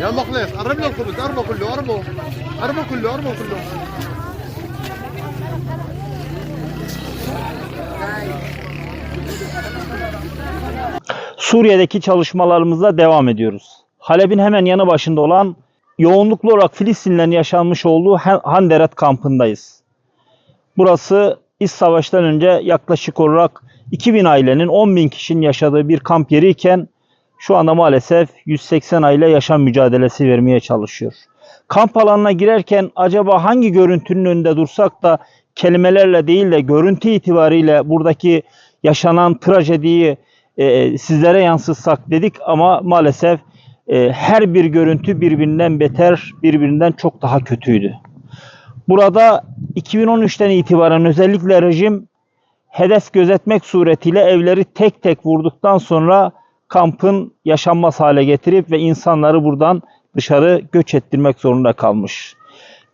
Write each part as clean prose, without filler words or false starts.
يا مخلص قرب له الخبز، قربه كله، قربه قربه كله، قربه كله. Suriye'deki çalışmalarımıza devam ediyoruz. Halep'in hemen yanı başında olan yoğunluklu olarak Filistinlilerin yaşanmış olduğu Handeret kampındayız. Burası İç Savaş'tan önce yaklaşık olarak 2000 ailenin 10.000 kişinin yaşadığı bir kamp yeri iken şu anda maalesef 180 aile yaşam mücadelesi vermeye çalışıyor. Kamp alanına girerken acaba hangi görüntünün önünde dursak da kelimelerle değil de görüntü itibariyle buradaki yaşanan trajediyi sizlere yansıtsak dedik ama maalesef her bir görüntü birbirinden beter, birbirinden çok daha kötüydü. Burada 2013'ten itibaren özellikle rejim hedef gözetmek suretiyle evleri tek tek vurduktan sonra kampın yaşanmaz hale getirip ve insanları buradan dışarı göç ettirmek zorunda kalmış.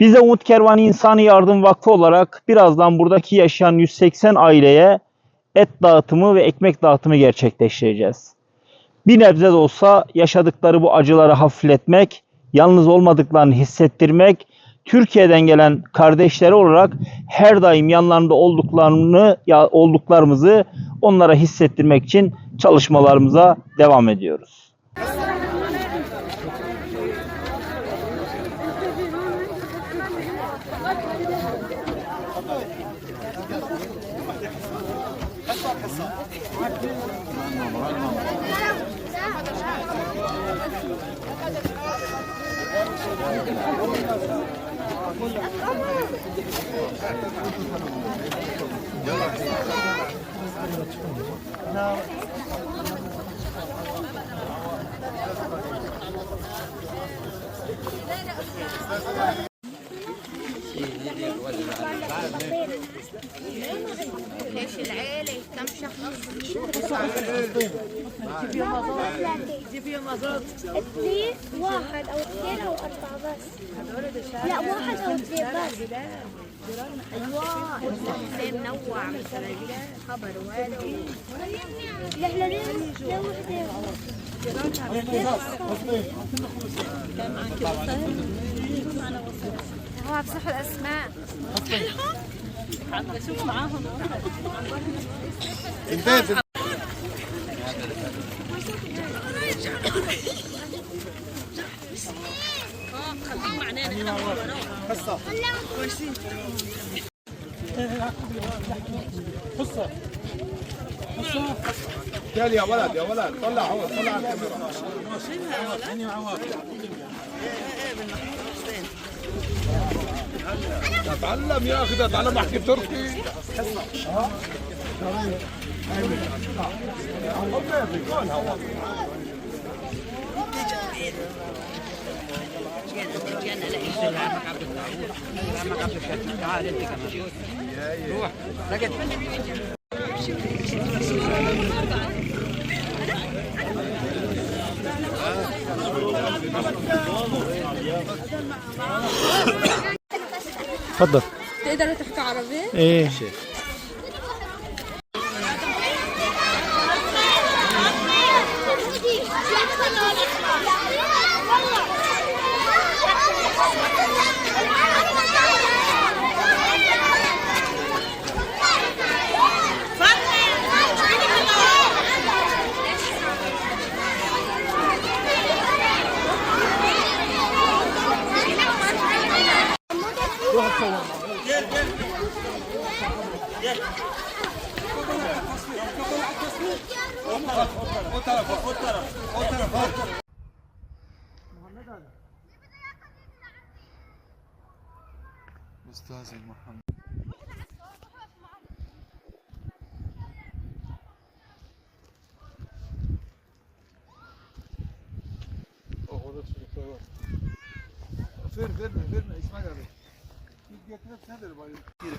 Biz de Umut Kervanı İnsani Yardım Vakfı olarak birazdan buradaki yaşayan 180 aileye et dağıtımı ve ekmek dağıtımı gerçekleştireceğiz. Bir nebze de olsa yaşadıkları bu acıları hafifletmek, yalnız olmadıklarını hissettirmek, Türkiye'den gelen kardeşleri olarak her daim yanlarında olduklarımızı onlara hissettirmek için çalışmalarımıza devam ediyoruz. ليش العيلة كم شخص؟ جيبي مازوت اثنين واحد او اثنين او اربعة بس لا واحد او اثنين بس ايوه منوع مثلا خبر والدي احنا لا وحدة هو بصح الاسماء شوف معاهم قال يا ولد يا ولد طلع هو طلع على الكاميرا. اتعلم يا اخي، اتعلم احكي تركي. تفضل. تقدروا تحكوا عربي؟ ايه استاذ محمد فيرنا اسمع يا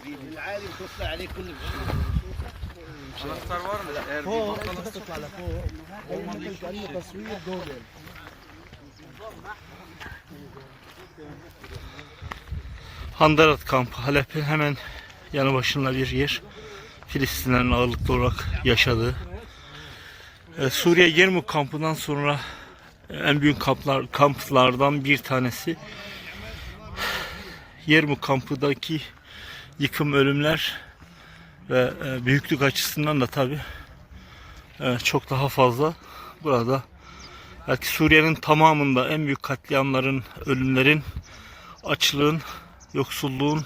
بيه العالي وتطلع عليه كل الاخضر ورا فوق تطلع لفوق مثل كانه تصوير جوجل. Handeret kampı Halep'in hemen yanı başında bir yer. Filistinlerin ağırlıklı olarak yaşadığı. Suriye Yermuk kampından sonra en büyük kamplardan bir tanesi. Yermuk kampındaki yıkım, ölümler ve büyüklük açısından da tabi çok daha fazla. Burada belki Suriye'nin tamamında en büyük katliamların, ölümlerin, açlığın, yoksulluğun,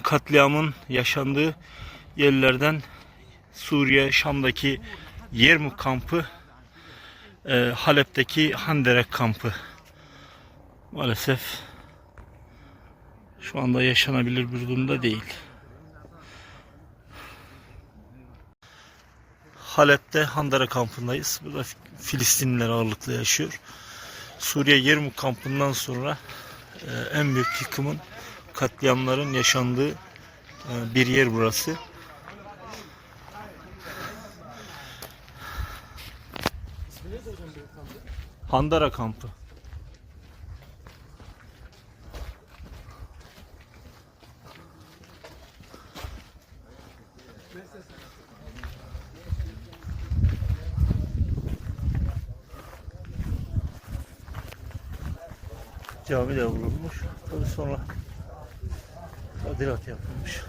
katliamın yaşandığı yerlerden Suriye, Şam'daki Yermuk kampı, Halep'teki Handerek kampı. Maalesef şu anda yaşanabilir bir durumda değil. Halep'te Handara kampındayız. Burada Filistinliler ağırlıklı yaşıyor. Suriye Yermuk kampından sonra en büyük yıkımın, katliamların yaşandığı bir yer burası. Handara kampı. Cami de vurulmuş. Tabii sonra tadilat yapılmış.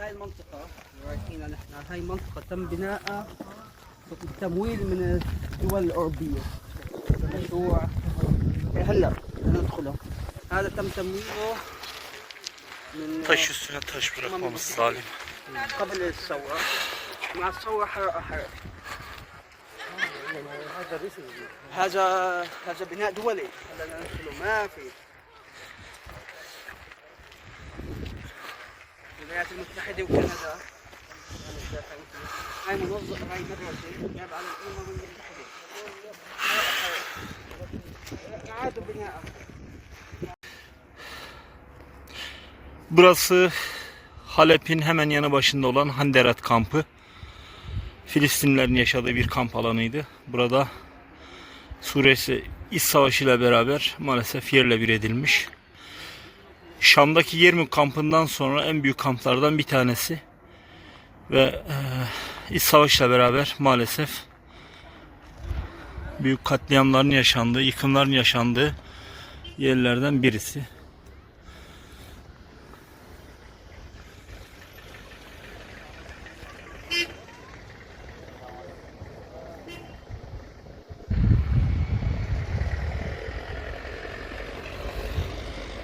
هاي المنطقة رايحين نحن، هاي منطقة تم بناءها بتمويل من الدول الأوروبية. مشروع هلا ندخله، هذا تم تمويله من Taş üstüne taş bırakmamız zalim. قبل الثورة. مع الثورة حرق. هذا بناء دولي، هلا ندخله ما في. الولايات المتحدة وكندا، هاي منظمة، هاي مدرسة تابعة للأمم المتحدة. أعادوا بناءها. Burası Halep'in hemen yanı başında olan Handeret kampı. Filistinlilerin yaşadığı bir kamp alanıydı. Burada Suriye İç Savaşı ile beraber maalesef yerle bir edilmiş. Şam'daki Yermuk kampından sonra en büyük kamplardan bir tanesi ve İç Savaşı ile beraber maalesef büyük katliamların yaşandığı, yıkımların yaşandığı yerlerden birisi.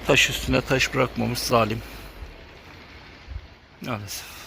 Taş üstüne taş bırakmamış zalim. Maalesef.